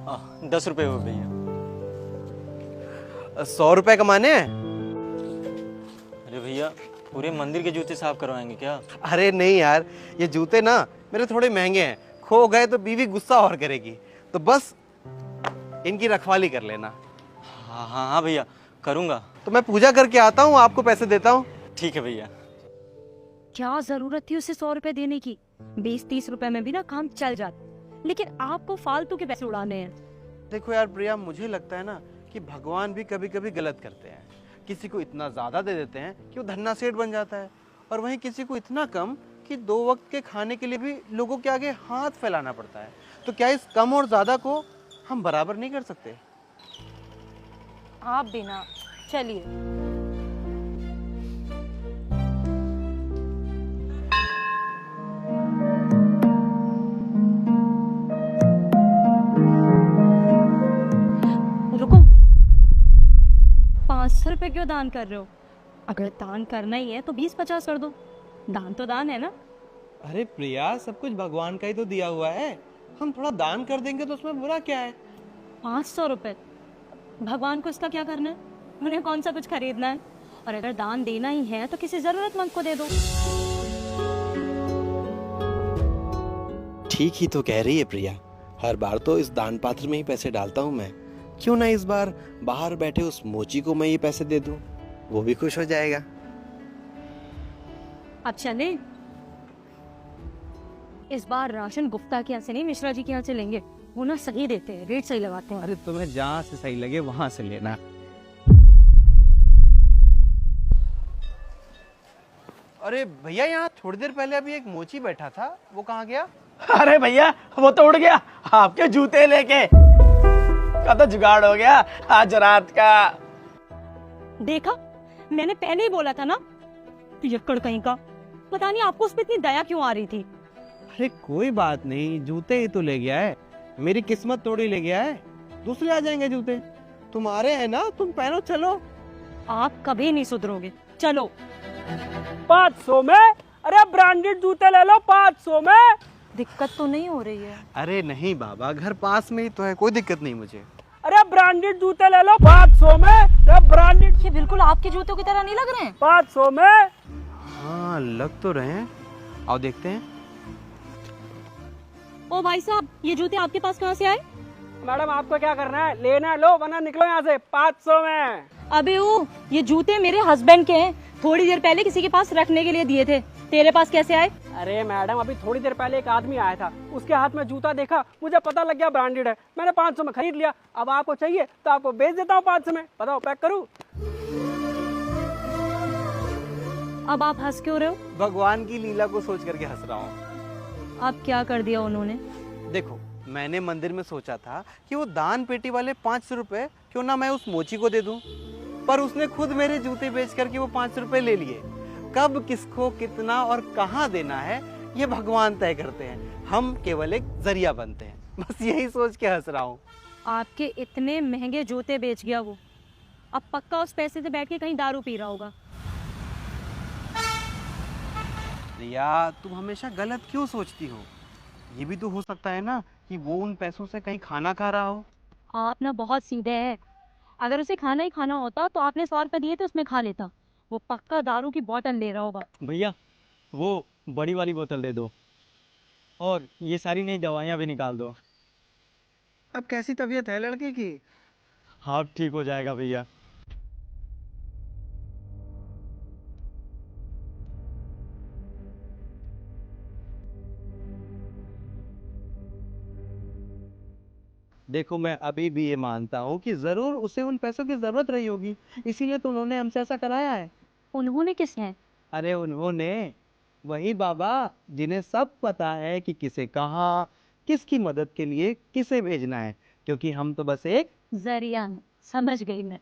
10 रुपये हुए भैया। 100 रुपए कमाने हैं? अरे भैया, पूरे मंदिर के जूते साफ करवाएंगे क्या? अरे नहीं यार, ये जूते ना मेरे थोड़े महंगे हैं, खो गए तो बीवी गुस्सा और करेगी, तो बस इनकी रखवाली कर लेना। हाँ हाँ हाँ भैया, करूँगा। तो मैं पूजा करके आता हूँ, आपको पैसे देता हूँ। ठीक है भैया। क्या जरूरत थी उसे 100 रुपए देने की? 20-30 रुपए में भी ना काम चल जाता, लेकिन आपको फालतू के पैसे उड़ाने हैं। देखो यार प्रिया, मुझे लगता है ना कि भगवान भी कभी कभी गलत करते हैं। किसी को इतना ज्यादा दे देते हैं कि वो धन्ना सेठ बन जाता है, और वहीं किसी को इतना कम कि 2 वक्त के खाने के लिए भी लोगों के आगे हाथ फैलाना पड़ता है। तो क्या इस कम और ज्यादा को हम बराबर नहीं कर सकते? आप भी ना, चलिए। रुको, 500 रुपए क्यों दान कर रहे हो? अगर दान करना ही है तो 20-50 कर दो। दान तो दान है ना। अरे प्रिया, सब कुछ भगवान का ही तो दिया हुआ है, हम थोड़ा दान कर देंगे तो उसमें बुरा क्या है? 500 रुपए भगवान को इसका क्या करना है? उन्हें कौन सा कुछ खरीदना है? और अगर दान देना ही है तो किसी जरूरतमंद को दे दो। ठीक ही तो कह रही है प्रिया, हर बार तो इस दान पात्र में ही पैसे डालता हूँ मैं, क्यों ना इस बार बाहर बैठे उस मोची को मैं ये पैसे दे दूं, वो भी खुश हो जाएगा। अब चले। इस बार राशन गुप्ता के यहाँ से नहीं, मिश्रा जी के यहाँ से लेंगे। वो ना सही देते हैं, रेट सही लगाते हैं। अरे तुम्हें जहाँ से सही लगे वहां से लेना। अरे भैया, यहाँ थोड़ी देर पहले अभी एक मोची बैठा था, वो कहाँ गया? अरे भैया, वो तो उड़ गया आपके जूते लेके। का तो जुगाड़ हो गया आज रात का। देखा, मैंने पहले ही बोला था ना। पियक्कड़ कहीं का। पता नहीं आपको उस पर इतनी दया क्यों आ रही थी। अरे कोई बात नहीं, जूते ही तो ले गया है, मेरी किस्मत तोड़ी ले गया है, दूसरे आ जाएंगे जूते। तुम्हारे हैं ना, तुम पहनो, चलो। आप कभी नहीं सुधरोगे, चलो। 500 में? अरे ब्रांडेड जूते ले लो 500 में। दिक्कत तो नहीं हो रही है? अरे नहीं बाबा, घर पास में ही तो है, कोई दिक्कत नहीं मुझे। अरे ब्रांडेड जूते ले लो 500 में। अरे ब्रांडेड। ये बिल्कुल आपके जूतों की तरह नहीं लग रहे हैं। 500 में? हाँ लग तो रहे हैं, आओ देखते हैं। ओ भाई साहब, ये जूते आपके पास कहाँ से आए? मैडम आपको क्या करना है? लेना है लो, वरना निकलो यहाँ से। 500 में। अबे ओ, ये जूते मेरे हस्बैंड के हैं, थोड़ी देर पहले किसी के पास रखने के लिए दिए थे। तेरे पास कैसे आए? अरे मैडम, अभी थोड़ी देर पहले एक आदमी आया था, उसके हाथ में जूता देखा, मुझे पता लग गया ब्रांडेड है, मैंने 500 में खरीद लिया। अब आपको चाहिए तो आपको बेच देता हूँ 500 में। बताओ पैक करूँ? अब आप हंस क्यों रहे हो? भगवान की लीला को सोच करके हंस रहा हूँ। अब क्या कर दिया उन्होंने? देखो, मैंने मंदिर में सोचा था कि वो दान पेटी वाले 500 रुपए क्यों ना मैं उस मोची को दे दूं, पर उसने खुद मेरे जूते बेच करके वो 500 रुपए ले लिए। कब किसको कितना और कहाँ देना है ये भगवान तय करते हैं, हम केवल एक जरिया बनते हैं। बस यही सोच के हंस रहा हूँ। आपके इतने महंगे जूते बेच गया वो, अब पक्का उस पैसे से बैठ के कहीं दारू पी रहा होगा। रिया, तुम हमेशा गलत क्यों सोचती हो? ये भी तो हो सकता है ना कि वो उन पैसों से कहीं खाना खा रहा हो। आप ना बहुत सीधे हैं। अगर उसे खाना ही खाना होता तो आपने 100 रुपए दिए थे, उसमें खा लेता। वो पक्का दारू की बोतल ले रहा होगा। भैया, वो बड़ी वाली बोतल दे दो, और ये सारी नई दवाइयाँ भी निकाल दो। अब कैसी तबीयत है लड़के की? हाँ, ठीक हो जाएगा भैया। देखो, मैं अभी भी ये मानता हूँ कि जरूर उसे उन पैसों की जरूरत रही होगी, इसीलिए तो उन्होंने हमसे ऐसा कराया है। उन्होंने किसने? अरे उन्होंने, वही बाबा जिन्हें सब पता है कि किसे कहाँ किसकी मदद के लिए किसे भेजना है, क्योंकि हम तो बस एक जरिया। समझ गई मैं।